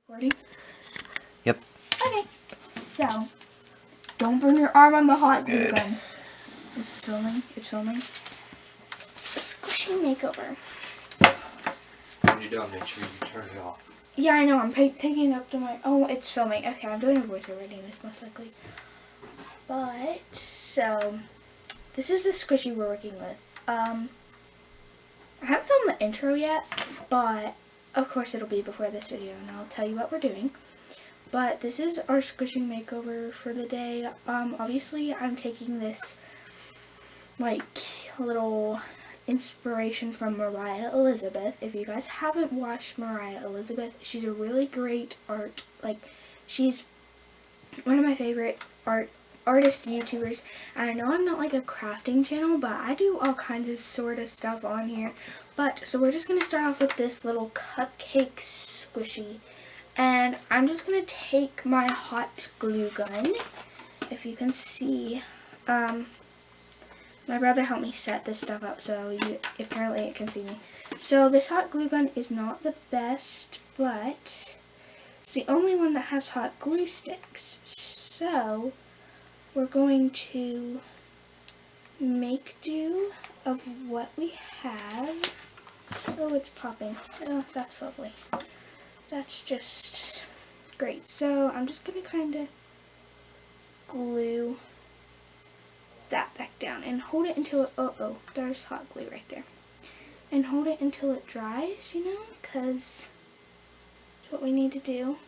Recording? Yep. Okay, so don't burn your arm on the hot glue gun. This is filming. It's filming. A squishy makeover. When you're done, make sure you turn it off. Yeah, I know. I'm taking it up to my. Oh, it's filming. Okay, I'm doing a voiceover anyways, most likely. But so this is the squishy we're working with. I haven't filmed the intro yet, but of course it'll be before this video, and I'll tell you what we're doing. But this is our squishy makeover for the day. Obviously I'm taking this like little inspiration from Mariah Elizabeth. If you guys haven't watched Mariah Elizabeth, she's a really great she's one of my favorite artist YouTubers, and I know I'm not like a crafting channel, but I do all kinds of sort of stuff on here. But so we're just going to start off with this little cupcake squishy, and I'm just going to take my hot glue gun. If you can see, my brother helped me set this stuff up, so apparently it can see me. So this hot glue gun is not the best, but it's the only one that has hot glue sticks. So we're going to make do of what we have. Oh, it's popping. Oh, that's lovely. That's just great. So I'm just going to kind of glue that back down and hold it until it, oh, there's hot glue right there. And hold it until it dries, you know, because that's what we need to do.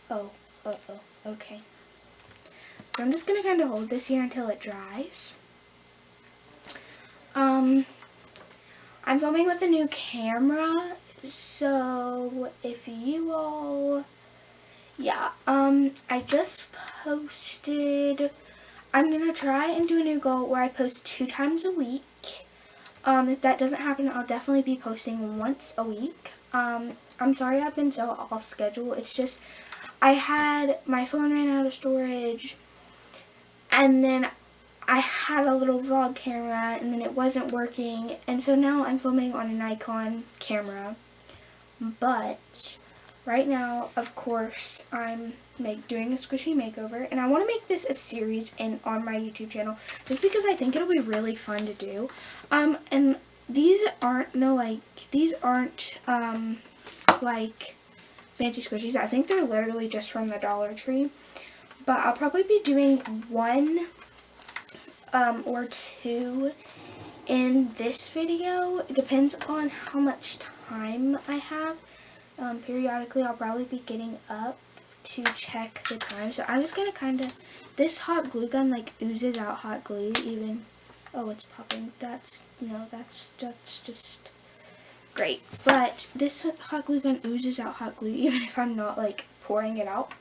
Oh, okay. So I'm just going to kind of hold this here until it dries. I'm filming with a new camera, so if you all, I just posted, I'm going to try and do a new goal where I post 2 times a week. If that doesn't happen, I'll definitely be posting once a week. I'm sorry I've been so off schedule. It's just, my phone ran out of storage, and then I had a little vlog camera, and then it wasn't working, and so now I'm filming on a Nikon camera. But right now, of course, I'm doing a squishy makeover, and I want to make this a series on my YouTube channel, just because I think it'll be really fun to do. And these aren't like fancy squishies. I think they're literally just from the Dollar Tree. But I'll probably be doing 1 or 2 in this video. It depends on how much time I have. Periodically I'll probably be getting up to check the time. So I'm just going to this hot glue gun like oozes out hot glue even. Oh, it's popping. That's just great. But this hot glue gun oozes out hot glue even if I'm not like pouring it out.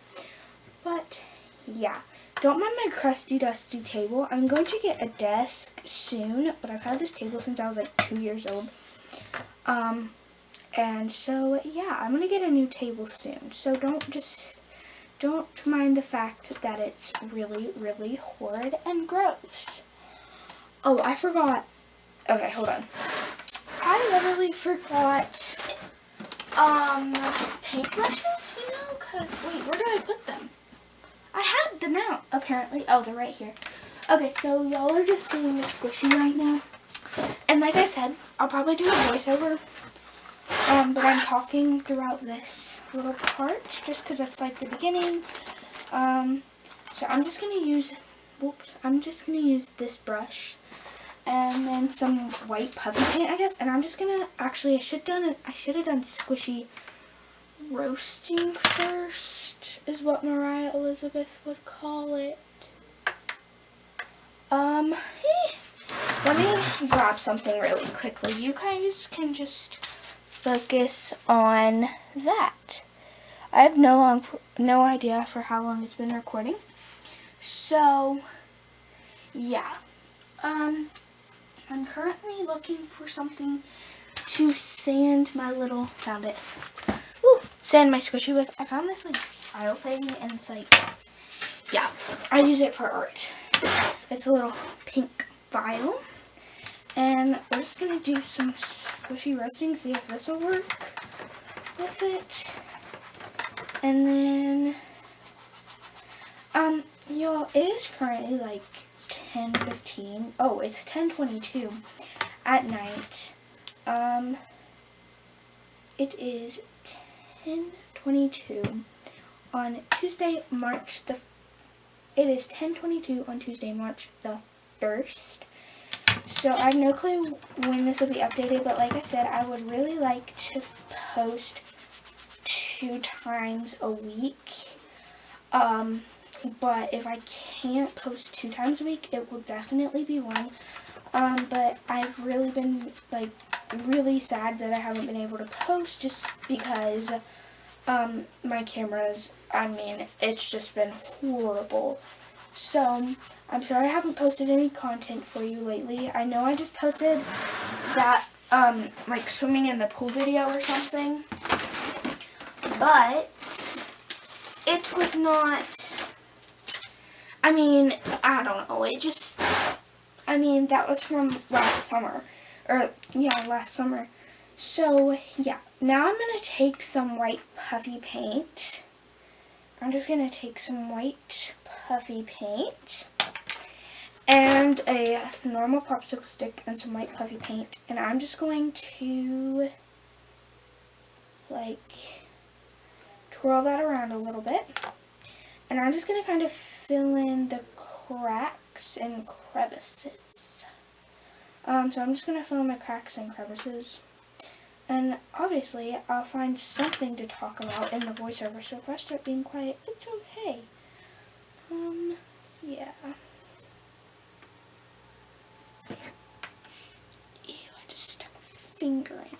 But yeah, don't mind my crusty dusty table. I'm going to get a desk soon, but I've had this table since I was like 2 years old. And so yeah, I'm going to get a new table soon. So don't mind the fact that it's really, really horrid and gross. Oh, I forgot. Okay, hold on. I literally forgot paintbrushes, you know, cause wait, where did I put them? I had them out, apparently. Oh, they're right here. Okay, so y'all are just seeing the squishy right now. And like I said, I'll probably do a voiceover. But I'm talking throughout this little part, just because that's like the beginning. So I'm just going to use this brush. And then some white puffy paint, I guess. And I'm just going to, actually, I should have done squishy roasting first, is what Mariah Elizabeth would call it. Let me grab something really quickly. You guys can just focus on that. I have no idea for how long it's been recording. So, yeah. I'm currently looking for something to sand my found it. Ooh, sand my squishy with. I found this like file thing, and it's like, yeah, I use it for art. It's a little pink file, and we're just gonna do some squishy roasting, see if this will work with it. And then, y'all, it is currently like 10:15. Oh, it's 10:22 at night. It is 10:22 on Tuesday, March the. It is 10:22 on Tuesday, March the 1st. So I have no clue when this will be updated, but like I said, I would really like to post 2 times a week. But if I can't post 2 times a week, it will definitely be one. But I've really been like really sad that I haven't been able to post just because my cameras, I mean, it's just been horrible. So I'm sorry I haven't posted any content for you lately. I know I just posted that like swimming in the pool video or something, but it was not, I mean, I don't know, it just, I mean, that was from last summer, or yeah, last summer. So yeah, now I'm going to take some white puffy paint. I'm just going to take some white puffy paint and a normal popsicle stick and some white puffy paint, and I'm just going to like twirl that around a little bit, and I'm just going to kind of fill in the cracks and crevices. So I'm just going to fill in the cracks and crevices, and obviously I'll find something to talk about in the voiceover, so if I start being quiet, it's okay. Yeah. Ew, I just stuck my finger in it.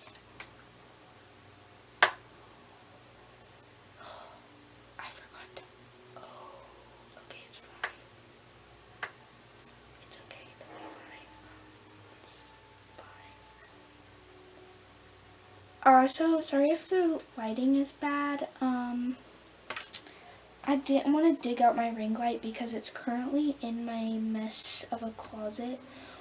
I forgot that. Oh, okay, it's fine. It's okay, it'll be fine. It's fine. So sorry if the lighting is bad. I didn't want to dig out my ring light because it's currently in my mess of a closet.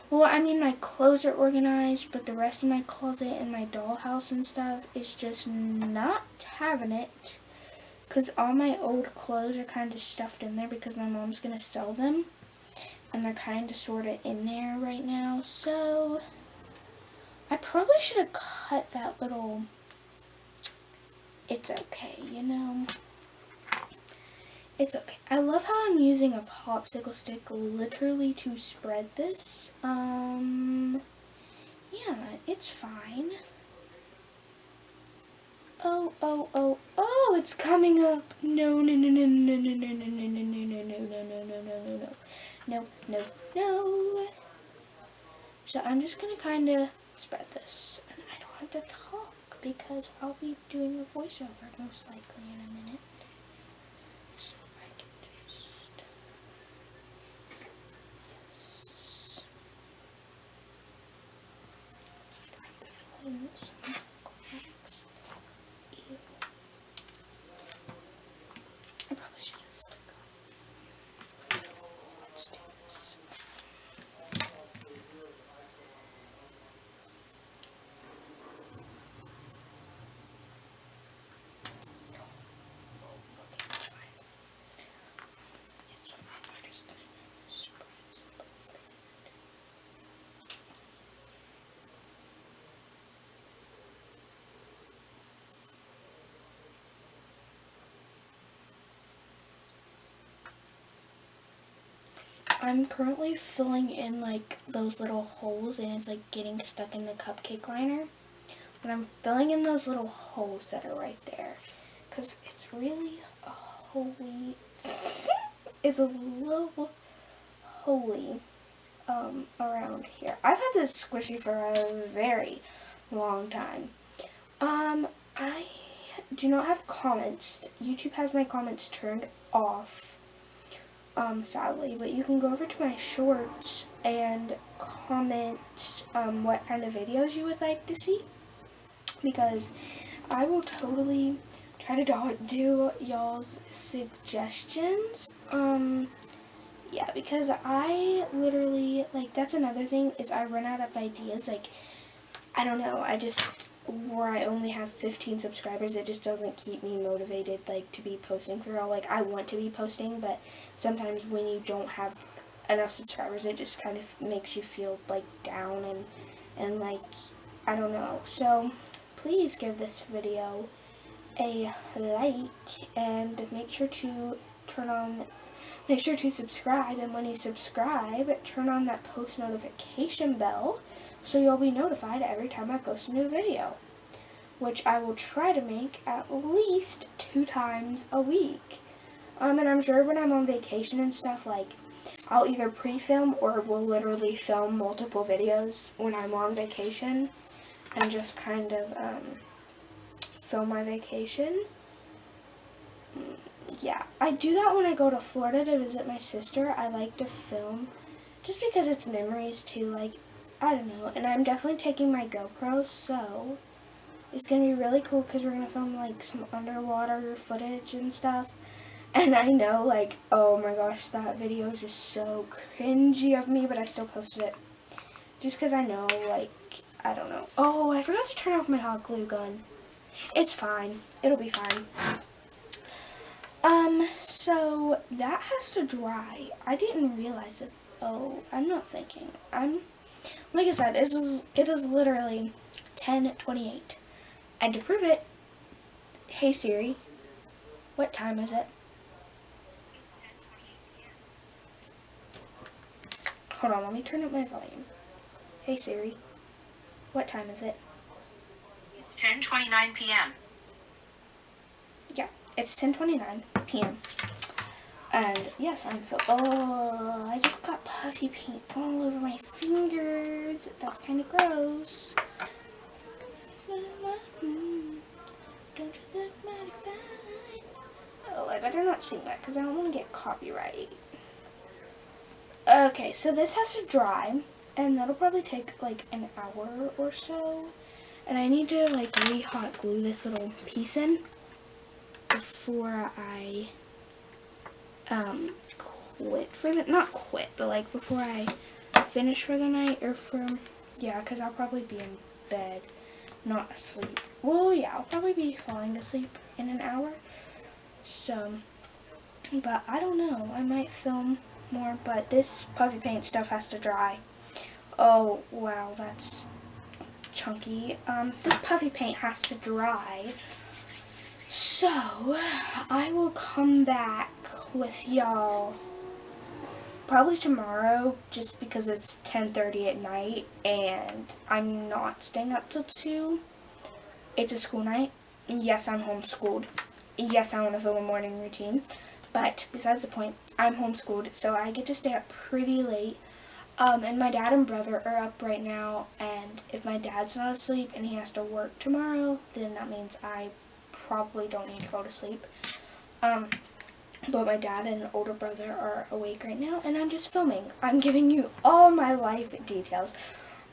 Well, I mean, my clothes are organized, but the rest of my closet and my dollhouse and stuff is just not having it. Because all my old clothes are kind of stuffed in there because my mom's going to sell them. And they're kind of sort of in there right now. So I probably should have cut that little, it's okay, you know. It's okay. I love how I'm using a popsicle stick literally to spread this. Yeah, it's fine. Oh, it's coming up. No. So I'm just going to kind of spread this. And I don't have to talk because I'll be doing a voiceover most likely in a minute. So I can just... Yes. I'm filling some cracks. Ew. I probably should have stuck up. Let's do this. I'm currently filling in like those little holes, and it's like getting stuck in the cupcake liner. But I'm filling in those little holes that are right there because it's really a holy, it's a little holy around here. I've had this squishy for a very long time. I do not have comments. YouTube has my comments turned off, sadly, but you can go over to my shorts and comment what kind of videos you would like to see, because I will totally try to do y'all's suggestions. Yeah, because I literally, like, that's another thing, is I run out of ideas. Like, I don't know, I just, where I only have 15 subscribers, it just doesn't keep me motivated, like, to be posting for all. Like, I want to be posting, but sometimes when you don't have enough subscribers, it just kind of makes you feel, like, down and like, I don't know. So, please give this video a like, and make sure to subscribe, and when you subscribe, turn on that post notification bell so you'll be notified every time I post a new video, which I will try to make at least 2 times a week. And I'm sure when I'm on vacation and stuff, like, I'll either pre-film or will literally film multiple videos when I'm on vacation and just kind of film my vacation. Yeah, I do that when I go to Florida to visit my sister. I like to film just because it's memories too, like, I don't know. And I'm definitely taking my GoPro, so it's going to be really cool because we're going to film, like, some underwater footage and stuff. And I know, like, oh my gosh, that video is just so cringy of me, but I still posted it. Just because I know, like, I don't know. Oh, I forgot to turn off my hot glue gun. It's fine. It'll be fine. So that has to dry. I didn't realize it. Oh, I'm not thinking. Like I said, it is literally 10:28. And to prove it, hey Siri, what time is it? It's 10:28 p.m. Hold on, let me turn up my volume. Hey Siri, what time is it? It's 10:29 p.m. Yeah, it's 10:29 p.m. And yes, oh, I just got puffy paint all over my fingers. That's kind of gross. Don't you look mighty fine? Oh, I better not sing that because I don't want to get copyright. Okay, so this has to dry, and that'll probably take like an hour or so. And I need to like re-hot glue this little piece in before I quit for the, not quit, but like before I finish for the night, or yeah, because I'll probably be in bed, not asleep. Well, yeah, I'll probably be falling asleep in an hour. So, but I don't know, I might film more, but this puffy paint stuff has to dry. Oh, wow, that's chunky. This puffy paint has to dry. So, I will come back with y'all probably tomorrow, just because it's 10:30 at night and I'm not staying up till 2. It's a school night. Yes, I'm homeschooled. Yes, I want to film a morning routine. But besides the point, I'm homeschooled, so I get to stay up pretty late. And my dad and brother are up right now, and if my dad's not asleep and he has to work tomorrow, then that means I probably don't need to go to sleep. But my dad and older brother are awake right now, and I'm just filming. I'm giving you all my life details,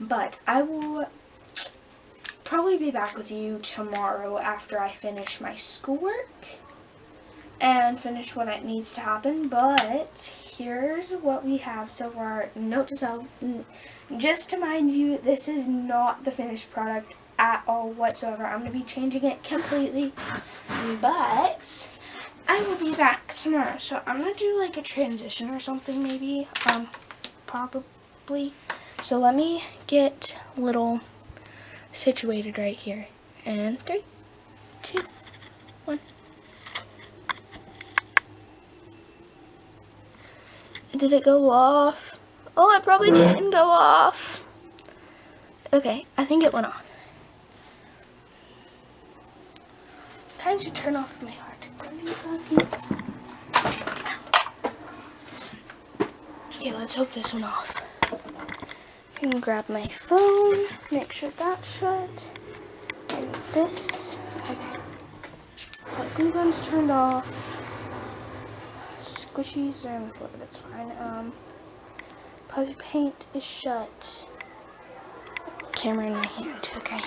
but I will probably be back with you tomorrow after I finish my schoolwork and finish what it needs to happen. But here's what we have so far. Note to self, just to mind you, this is not the finished product at all whatsoever. I'm going to be changing it completely, but I will be back tomorrow. So I'm going to do like a transition or something maybe, probably. So let me get a little situated right here. And 3, 2, 1. Did it go off? Oh, it probably didn't go off. Okay, I think it went off. Time to turn off my heart. Okay, let's hope this one off. I'm gonna grab my phone, make sure that's shut, and this. Okay. That glue gun's turned off. Squishies are on the floor, that's fine. Puffy paint is shut. Camera in my hand, okay.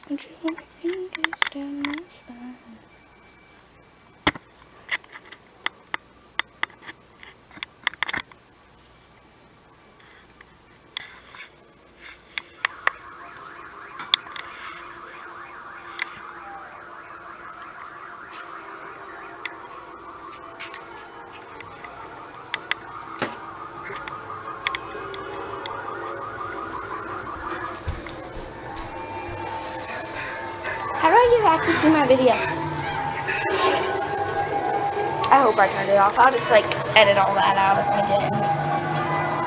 Just want my fingers down my spine. back to see my video. I hope I turned it off. I'll just like edit all that out if I didn't.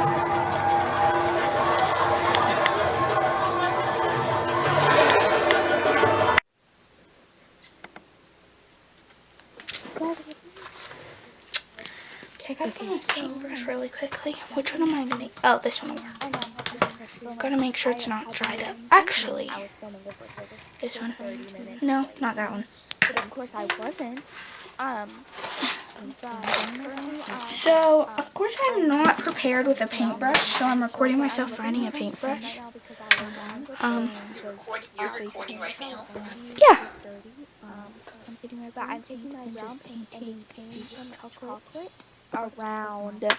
Okay, I gotta put my soap brush really quickly. Which one am I gonna? Oh, this one will work. Gotta make sure it's not dried up. Actually, this one. No, not that one. But of course I wasn't. So, of course I'm not prepared with a paintbrush, so I'm recording myself finding a paintbrush. You're recording right now? Yeah. I'm taking my brown paint and just painting some chocolate around the.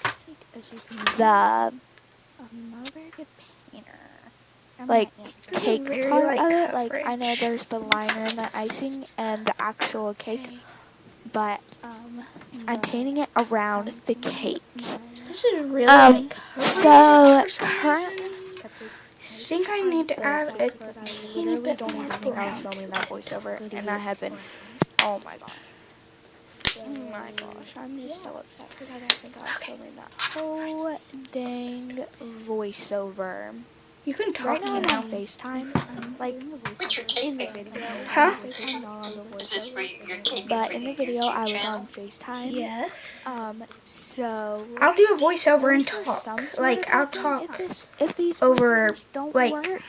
I'm not a very good painter. Like cake part of it. Like I know there's the liner and the icing and the actual cake, but I'm painting it around the cake. This is really So currently, I think I need to add a teeny I bit don't more even think I was brown. filming that voiceover, and I have been. Oh my gosh. Oh my gosh, I'm just so upset because I don't think I was filming that whole dang voiceover. You can talk, Right now you I'm on know. FaceTime, like What's your in cake the video. Huh? FaceTime not on the Is this for voiceover. your cake? But for in the your video I YouTube was channel? on FaceTime. Yes. So I'll do a voiceover and for talk. some sort Like, of I'll reason, talk if these over, voiceovers don't like, work.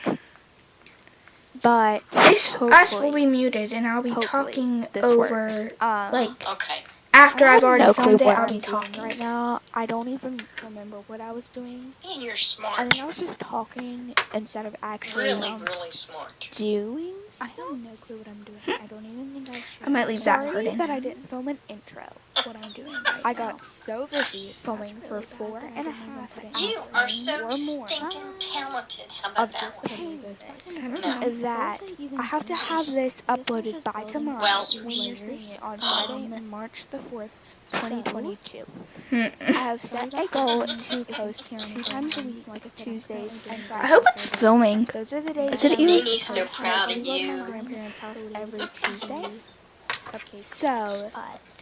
But this us will hopefully- be muted, and I'll be hopefully talking this over, works. like, Okay. after I I've have already no clue filmed it, what I'll I'm be doing talking. right now. I don't even remember what I was doing. And you're I smart. think I was just talking instead of actually Really smart. doing. I have no clue what I'm doing. I don't even think I should. I might leave that Sorry part in. that I didn't film an intro. What I'm doing right I got so busy filming for 4.5 You are so or more stinking talented. How about of that this one? painless I don't know. that I have to have this uploaded by tomorrow. Well, when you're seeing it on Friday, March the 4th, 2022. I have set a goal to post 2 times a week, like Tuesdays and Fridays. I hope it's filming. Those are the days Is it that even- I'm Nini's so supposed to proud of go to you. my grandparents' house every Tuesday. So,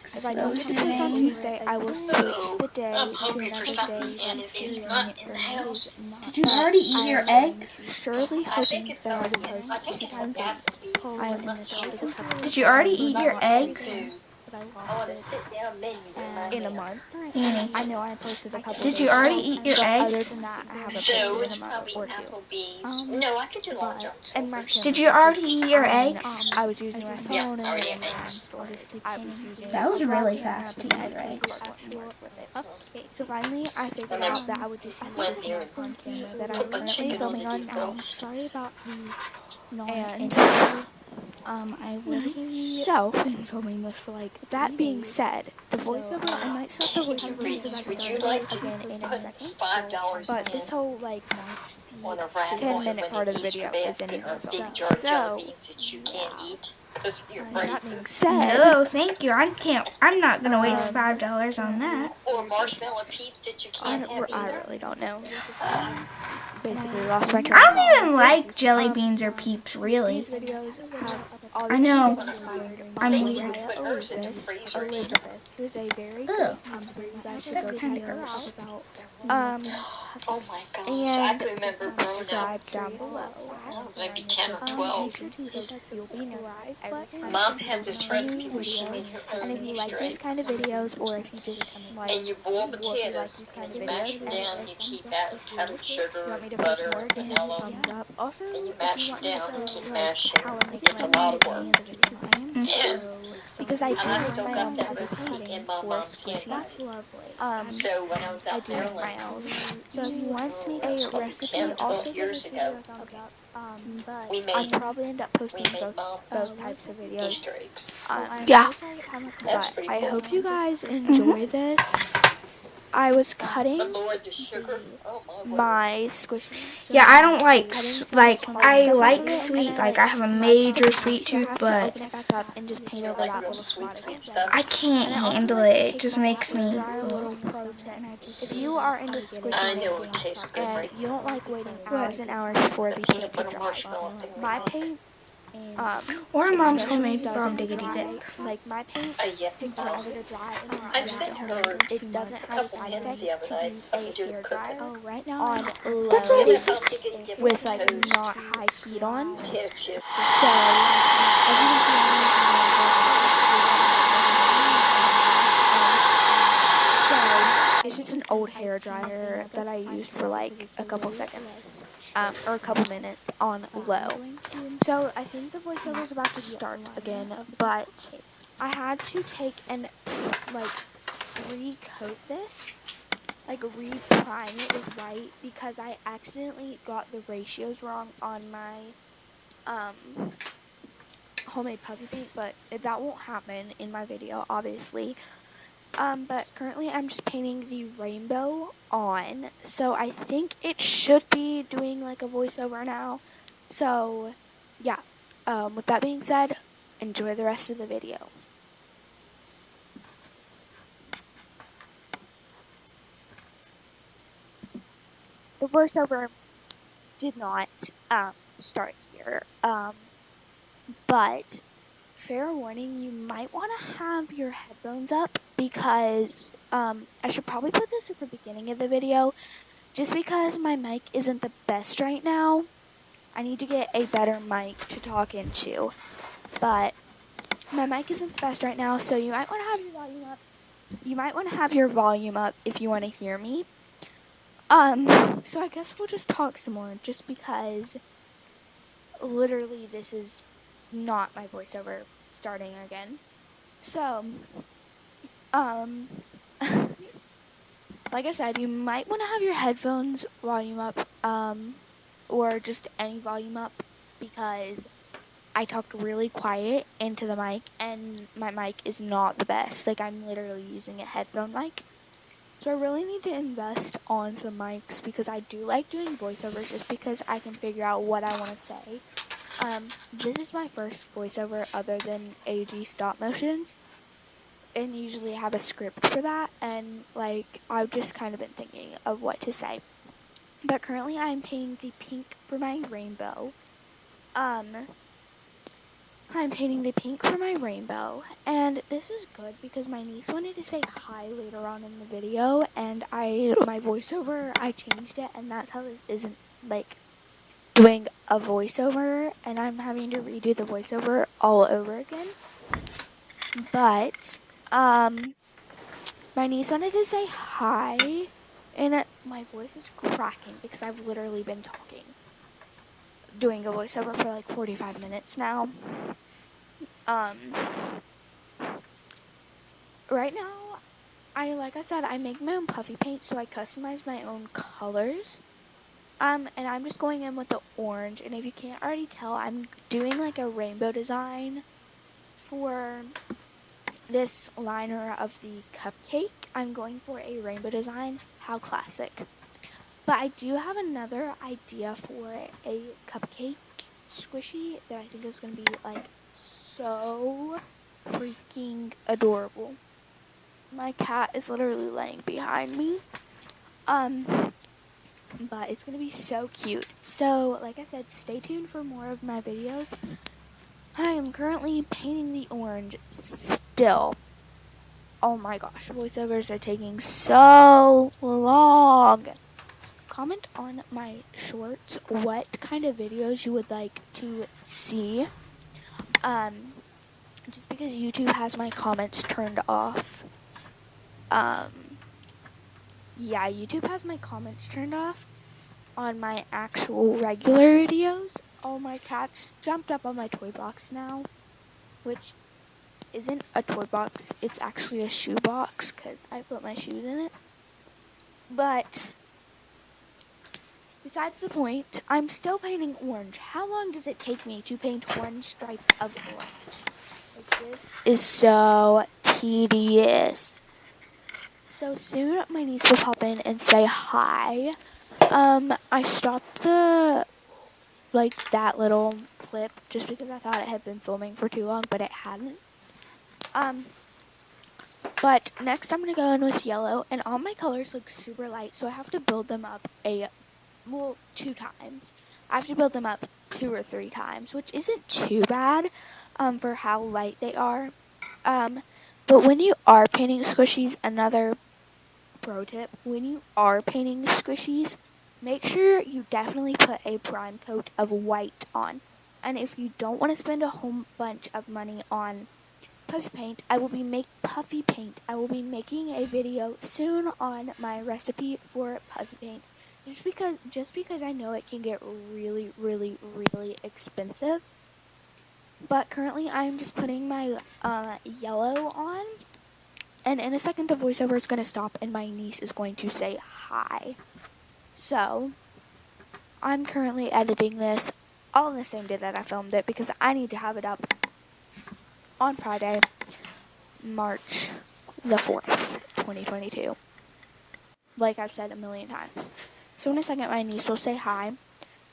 if I don't get to post on Tuesday, I will switch the day I'm to hungry for another something, day. and it is not in the house. Did you already eat your eggs? Surely I think hoping it's that I will something. post I 2 think it's times a week. I am so Did you already eat your eggs? I want to sit down menu in a month. Annie, I know I posted a couple did days you already ago, eat your but other eggs? than that, I haven't So posted it's in a month probably or 2. Applebee's. No, I could do Long John's. And my Did you already eat your eggs? I was using my phone Yeah, and I already then have eggs. I was using That was a really vlog fast to camera eat your because eggs. it worked with it. Okay, so finally I figured out that I would just use Went this there on camera that I'm put the currently chicken on filming the on deep now. fries. Sorry about the and I've literally so been filming this for like that being said, the voiceover I might start the voiceover because I Would you started like to again in a put second. $5 But in this whole like on a raffle 10-minute and part win of the an Easter video is in basket or a here. big jar of jelly So, beans that you can't eat because of your that being braces. said, no, thank you. I'm not gonna waste $5 on that. Or marshmallow peeps that you can't have I either. really don't know. Basically lost my train I of thought. don't even like jelly beans or peeps, really. These videos have all I these know. things inspired I'm by weird. Put hers in the freezer. Elizabeth, who's a very good YouTuber. You guys should go check her out. Oh my gosh, I And can remember growing up. subscribe down below. Maybe 10 or 12. You'll be notified every time. Mom had this recipe where she made her And own if you like Easter these kind of eggs. videos, or if you just like, And you boil or if you like potatoes, these kind and of you mash videos, them down, you keep out powdered if you sugar, want me to post butter, more, and then hit vanilla, thumbs up. Also, and you if mash you them want me to down and post keep like mashing. how I make It's a my lot of own work. videos, because I do And I have still my got own that recipe recipe in my for mom's squishy. handbag. So when I was I out do make Maryland, my own. So if you want me That was a probably recipe, 10, 12 also give years this video ago. a thumbs up. we I'll made probably end up posting Mom's both types of videos. Easter eggs. Yeah. That's But pretty I cool. hope you guys enjoy this. I was cutting But Lord, the sugar. Oh my word. my squishy. Yeah, I don't like I like sweet. Like I have a major sweet tooth, but Open it back up and just paint over Like that real little sweet, spot sweet again. stuff. I can't handle it. It just makes me. If you are into I squishy know it tastes good and right you don't like waiting What? hours and hours for the The paint peanut to butter dry, marshmallow thing. my paint Or Mom's especially homemade doesn't Bomb Diggity dry. Dip. Like my paint Yeah. takes forever to dry, and I sent her it doesn't a have a couple side hints effect the other to night, use something a to do with cooking. hairdryer right now on That's low what Yeah, it but is. I don't think it give with it like toast. not high heat on. Potato chip. So as you can see, so it's just an old hair dryer that I used for like a couple seconds or a couple minutes on low. So I think the voiceover is about to start again, but I had to take and like recoat this, like reprime it with white because I accidentally got the ratios wrong on my homemade puffy paint, but that won't happen in my video, obviously. But currently I'm just painting the rainbow on, so I think it should be doing like a voiceover now. So, yeah. With that being said, enjoy the rest of the video. The voiceover did not start here, but fair warning, you might want to have your headphones up because I should probably put this at the beginning of the video just because my mic isn't the best right now. I need to get a better mic to talk into, but my mic isn't the best right now, so you might want to have your volume up. You might want to have your volume up if you want to hear me. So I guess we'll just talk some more just because literally this is not my voiceover starting again. So, like I said, you might want to have your headphones volume up, or just any volume up because I talked really quiet into the mic and my mic is not the best. Like I'm literally using a headphone mic. So I really need to invest on some mics because I do like doing voiceovers just because I can figure out what I want to say. This is my first voiceover other than AG stop motions. And usually have a script for that, and like I've just kind of been thinking of what to say. But currently I'm painting the pink for my rainbow. I'm painting the pink for my rainbow, and this is good because my niece wanted to say hi later on in the video, and my voiceover, I changed it, and that's how this isn't like doing a voiceover, and I'm having to redo the voiceover all over again. But my niece wanted to say hi, and my voice is cracking because I've literally been doing a voiceover for like 45 minutes now. Right now, like I said, I make my own puffy paint, so I customize my own colors. And I'm just going in with the orange, and if you can't already tell, I'm doing like a rainbow design for this liner of the cupcake. I'm going for a rainbow design. How classic. But I do have another idea for a cupcake squishy that I think is going to be like so freaking adorable. My cat is literally laying behind me. But it's going to be so cute. So, like I said, stay tuned for more of my videos. I am currently painting the orange still. Oh my gosh, voiceovers are taking so long. Comment on my shorts what kind of videos you would like to see. Just because YouTube has my comments turned off. Yeah, YouTube has my comments turned off on my actual regular videos. Oh, my cat's jumped up on my toy box now, which isn't a toy box. It's actually a shoe box because I put my shoes in it. But besides the point, I'm still painting orange. How long does it take me to paint one stripe of orange? Like, this is so tedious. So soon my niece will pop in and say hi. I stopped that little clip just because I thought it had been filming for too long, but it hadn't. But next I'm going to go in with yellow, and all my colors look super light, so I have to build them up two times. I have to build them up 2 or 3 times, which isn't too bad for how light they are. But when you are painting squishies, another pro tip, when you are painting squishies, make sure you definitely put a prime coat of white on. And if you don't want to spend a whole bunch of money on puffy paint, I will be making a video soon on my recipe for puffy paint. Just because I know it can get really, really, really expensive. But currently I'm just putting my yellow on. And in a second the voiceover is going to stop and my niece is going to say hi. So, I'm currently editing this all on the same day that I filmed it because I need to have it up on Friday, March the 4th, 2022. Like I've said a million times. So in a second my niece will say hi.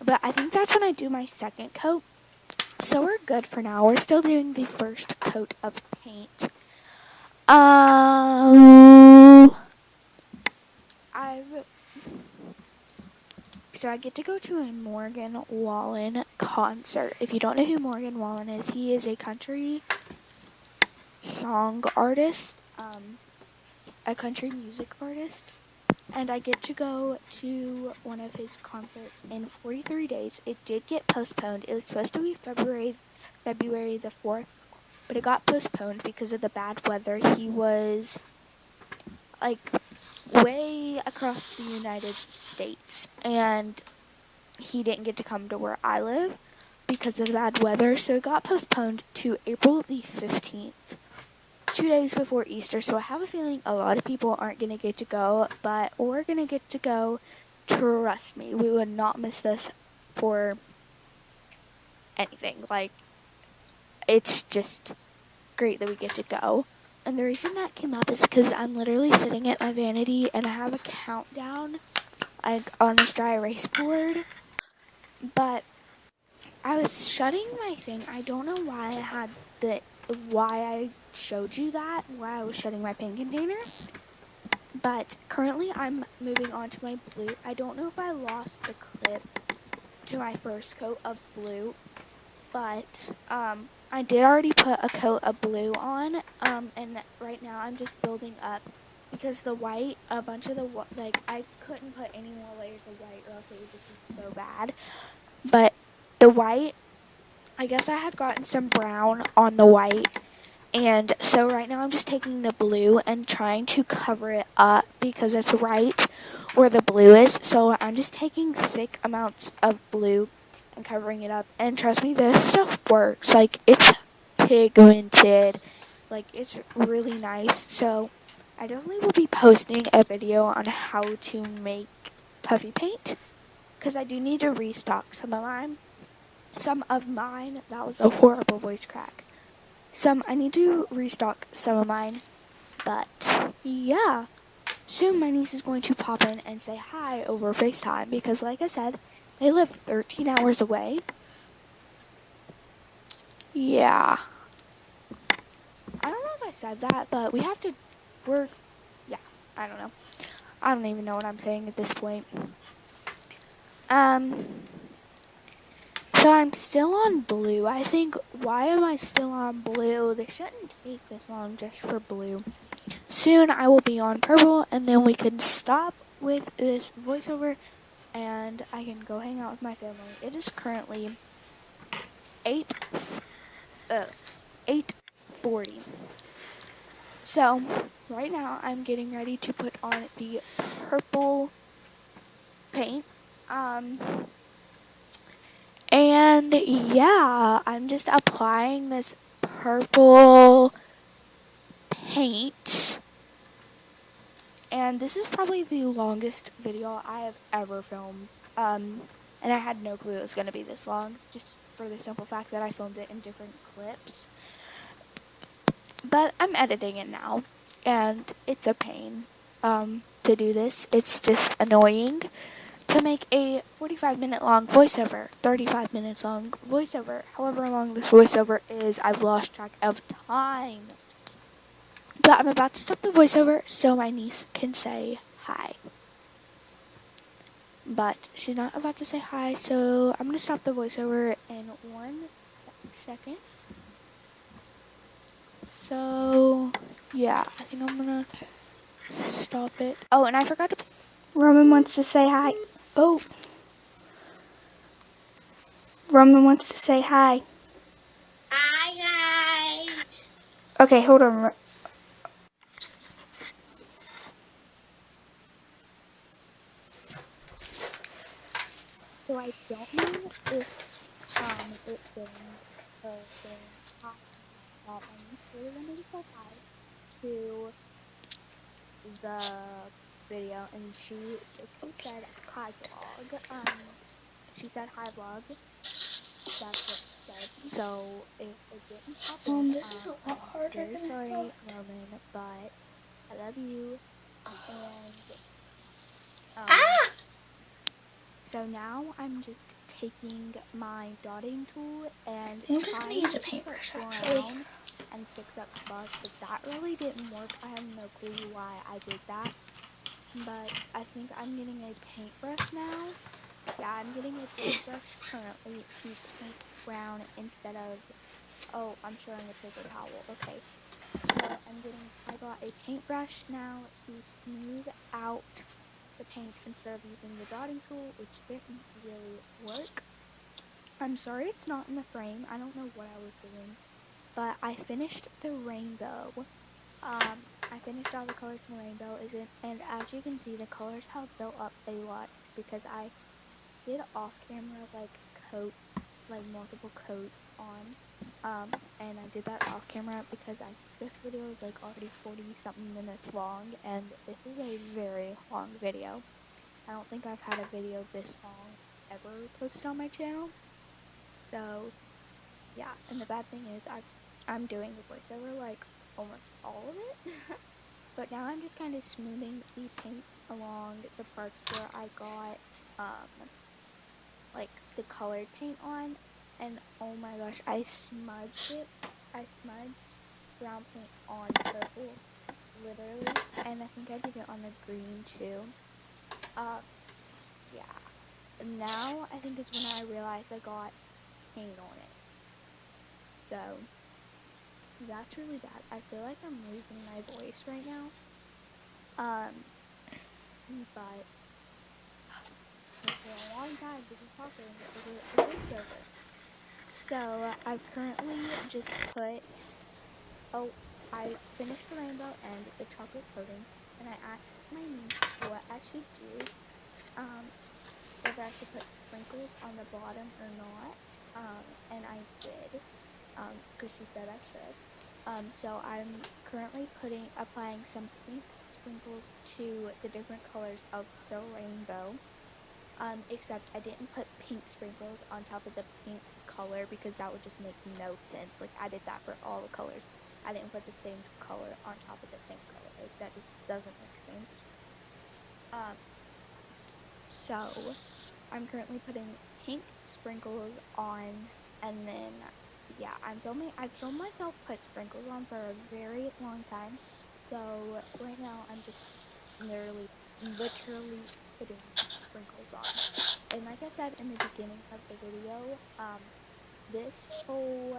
But I think that's when I do my second coat. So we're good for now. We're still doing the first coat of paint. I get to go to a Morgan Wallen concert. If you don't know who Morgan Wallen is, he is a country song artist, a country music artist. And I get to go to one of his concerts in 43 days. It did get postponed. It was supposed to be February the 4th, but it got postponed because of the bad weather. He was like way across the United States, and he didn't get to come to where I live because of the bad weather, so it got postponed to April the 15th, 2 days before Easter. So I have a feeling a lot of people aren't going to get to go, but we're going to get to go. Trust me, we would not miss this for anything. Like, it's just great that we get to go. And the reason that came up is because I'm literally sitting at my vanity and I have a countdown like on this dry erase board. But I was shutting my thing. I don't know why I showed you that, why I was shutting my paint container. But currently I'm moving on to my blue. I don't know if I lost the clip to my first coat of blue, but I did already put a coat of blue on, and right now I'm just building up because the white, I couldn't put any more layers of white or else it would just be so bad. But the white, I guess I had gotten some brown on the white, and so right now I'm just taking the blue and trying to cover it up because it's right where the blue is. So I'm just taking thick amounts of blue and covering it up. And trust me, this stuff works. Like, it's pigmented. Like, it's really nice. So I definitely will be posting a video on how to make puffy paint because I do need to restock some of mine. That was a horrible voice crack. I need to restock some of mine, but yeah. Soon my niece is going to pop in and say hi over FaceTime because, like I said, they live 13 hours away. Yeah. I don't know if I said that, but I don't know. I don't even know what I'm saying at this point. So I'm still on blue. I think, why am I still on blue? They shouldn't take this long just for blue. Soon I will be on purple, and then we can stop with this voiceover, and I can go hang out with my family. It is currently 8:40. So, right now I'm getting ready to put on the purple paint. And yeah, I'm just applying this purple paint. And this is probably the longest video I have ever filmed. And I had no clue it was going to be this long, just for the simple fact that I filmed it in different clips. But I'm editing it now, and it's a pain to do this. It's just annoying to make a 45-minute long voiceover, 35 minutes long voiceover. However long this voiceover is, I've lost track of time. But I'm about to stop the voiceover so my niece can say hi. but she's not about to say hi, so I'm gonna stop the voiceover in 1 second. So yeah, I think I'm gonna stop it. Oh, and I forgot to. Roman wants to say hi. Oh. Roman wants to say hi. Hi guys. Okay, hold on. So I don't know if it filmed her saying hi, but my niece really wanted to say hi to the video, and she said hi vlog. She said hi vlog. That's what she said. So if it didn't pop in, This is a lot I'm harder very than I sorry, thought. Roman, but I love you. And Ah! so now I'm just taking my dotting tool and I'm just gonna trying use a to put paintbrush actually. brown and fix up spots, but that really didn't work. I have no clue why I did that. But I think I'm getting a paintbrush now. Yeah, I'm getting a paintbrush currently to paint brown instead of, oh, I'm showing a paper towel. Okay. So I got a paintbrush now to smooth out the paint instead of using the dotting tool, which didn't really work. I'm sorry it's not in the frame. I don't know what I was doing, but I finished the rainbow. I finished all the colors in the rainbow, isn't, and as you can see, the colors have built up a lot because I did off camera like coats, like multiple coats on, and I did that off camera because this video is like already 40 something minutes long, and this is a very long video. I don't think I've had a video this long ever posted on my channel. So yeah, and the bad thing is I'm doing the voiceover like almost all of it. But now I'm just kind of smoothing the paint along the parts where I got like the colored paint on, and oh my gosh, I smudged it. I smudged brown paint on purple, literally, and I think I did it on the green too. Um, yeah. Now I think is when I realized I got paint on it. So that's really bad. I feel like I'm losing my voice right now. Um, but for a long time to be talking over a voiceover. So I've currently just put, oh, I finished the rainbow and the chocolate coating, and I asked my niece what I should do, whether I should put sprinkles on the bottom or not, and I did, because she said I should. So I'm currently applying some pink sprinkles to the different colors of the rainbow. Except I didn't put pink sprinkles on top of the pink color because that would just make no sense. Like I did that for all the colors. I didn't put the same color on top of the same color. Like that just doesn't make sense. So I'm currently putting pink sprinkles on, and then yeah, I've filmed myself put sprinkles on for a very long time. So right now I'm just literally putting sprinkles on. And like I said in the beginning of the video, this whole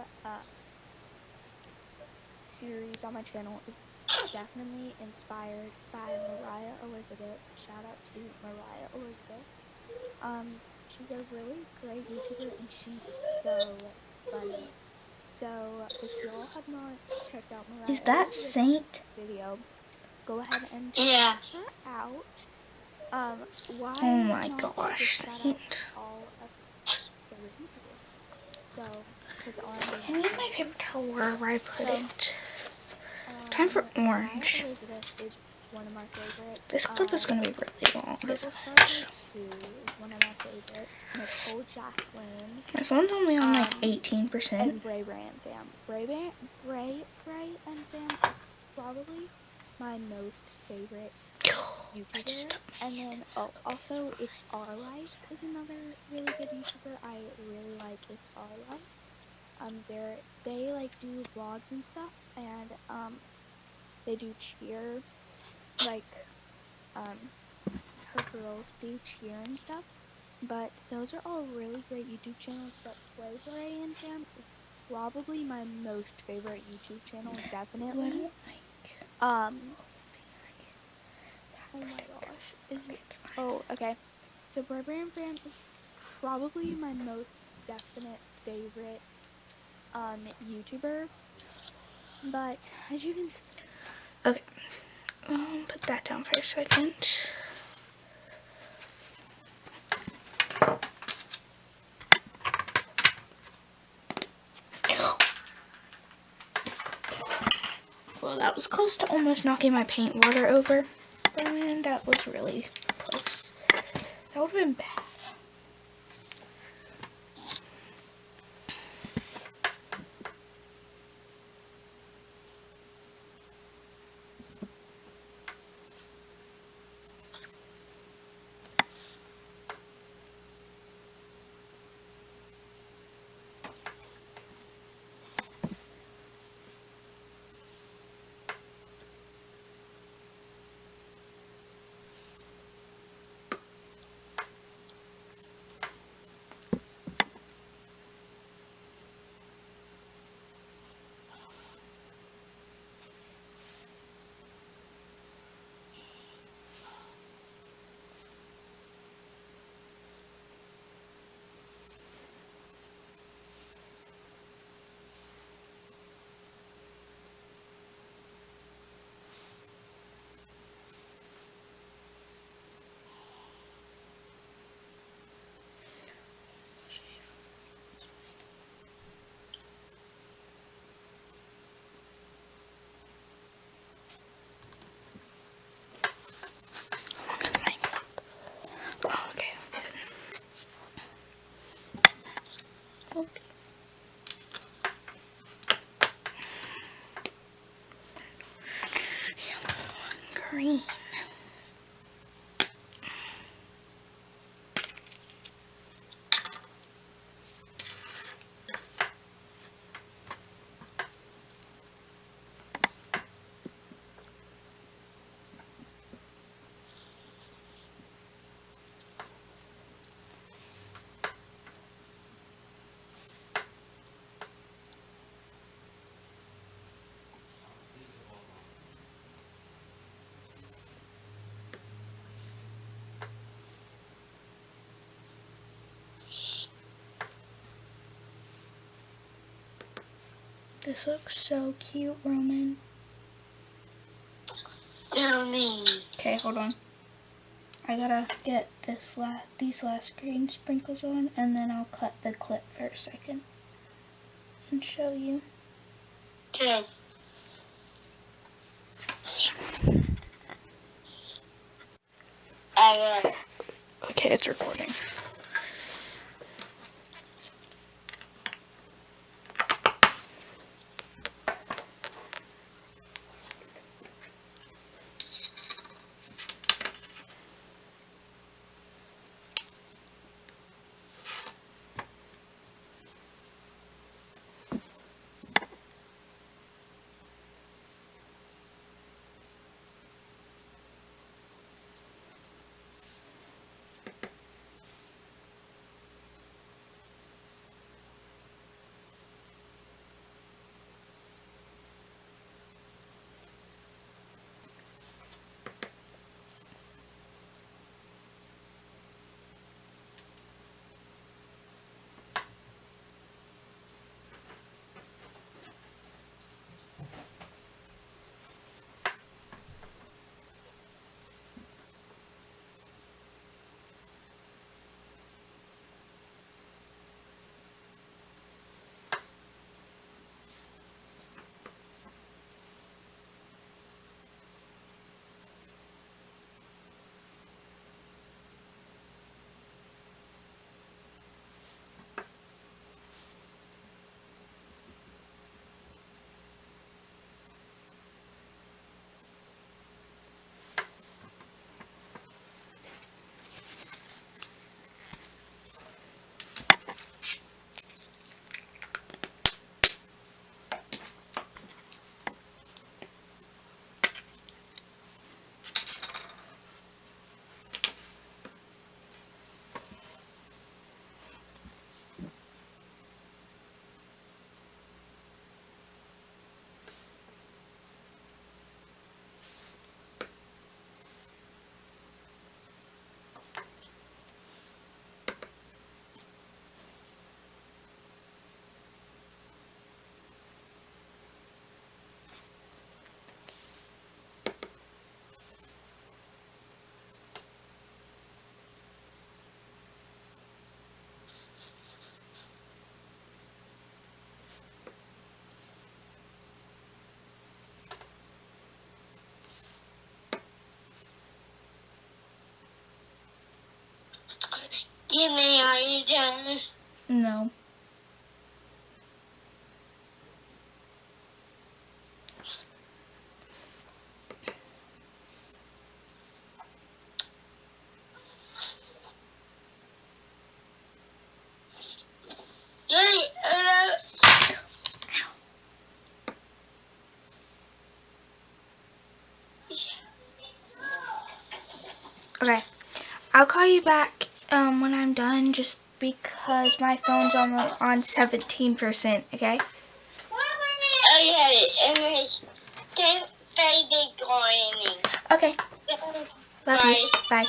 series on my channel is definitely inspired by Mariah Elizabeth. Shout out to Mariah Elizabeth. She's a really great YouTuber and she's so funny. So if y'all have not checked out Is Mariah that Elizabeth's Saint? video, go ahead and Yeah. check her out. Oh Why my not gosh, just shout out Saint. all of her favorite YouTubers? So, because all I'm doing I is need my saying paper it. towel wherever I put So, it. Time for Mariah orange. Elizabeth is one of my favorites. This clip is gonna be really long, Purple isn't Star it? 2 is one of my favorites. Nicole Jacqueline. My phone's only on like Um, 18%. and Bray and Fam. Bray and Fam is probably my most favorite I just YouTuber. stuck my And hand in then, the oh, okay. also, It's Our Life is another really good YouTuber. I really like It's Our Life. They like do vlogs and stuff, and they do cheer, like, the girl stage here and stuff. But those are all really great YouTube channels. But Play Play and Jam is probably my most favorite YouTube channel, definitely. Oh my gosh. Oh, okay. So Barbarian Fan is probably my most definite favorite YouTuber. But as you can see, okay, put that down for a second. Well, that was close to almost knocking my paint water over, and that was really close. That would have been bad. Okay. Green. This looks so cute, Roman. Okay, hold on. I gotta get these last green sprinkles on, and then I'll cut the clip for a second and show you. Okay. Okay, it's recording. Jimmy, are you done? No. Okay. I'll call you back when I'm done, just because my phone's on 17%, okay? Okay, and it's 10 going. Okay. Love you. Bye. Bye.